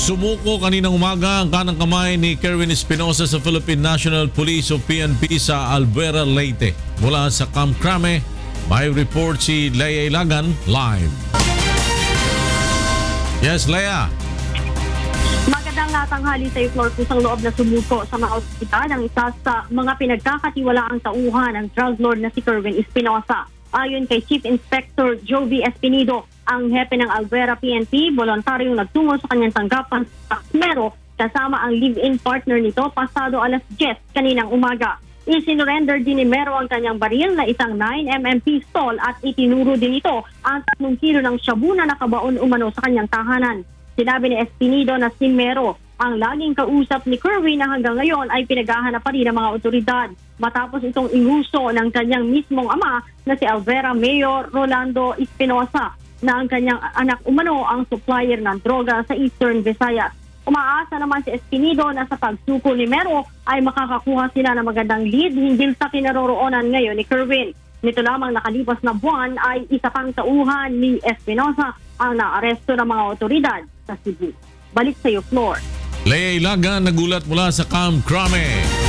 Sumuko kaninang umaga ang kanang kamay ni Kerwin Espinosa sa Philippine National Police o PNP sa Albuera, Leyte. Mula sa Camp Crame, may report si Lea Ilagan live. Yes, Lea. Magandang tanghali sa iyo, Flor. Kusang loob na sumuko sa mga ospital ang isa sa mga pinagkakatiwalaang tauhan ng drug lord na si Kerwin Espinosa. Ayon kay Chief Inspector Jovi Espinido, ang hepe ng Albuera PNP, voluntaryong nagtungo sa kanyang tanggapan sa Mero kasama ang live-in partner nito pasado alas 10 kaninang umaga. Isinurrender din ni Mero ang kanyang baril na isang 9mm pistol at itinuro din ito ang 3 kilo ng shabu na nakabaon umano sa kanyang tahanan. Sinabi ni Espinido na si Mero ang laging kausap ni Kerwin na hanggang ngayon ay pinaghahanap pa rin ng mga otoridad matapos itong inguso ng kanyang mismong ama na si Albuera Mayor Rolando Espinosa na ang kanyang anak umano ang supplier ng droga sa Eastern Visayas. Umaasa naman si Espinido na sa pagsuko ni Mero ay makakakuha sila ng magandang lead hinggil sa kinaroroonan ngayon ni Kerwin. Nito lamang nakalipas na buwan ay isa pang tauhan ni Espinosa ang naaresto ng mga otoridad sa Cebu. Balik sa iyo, Flor. Lea Ilagan nagulat mula sa Camp Crame.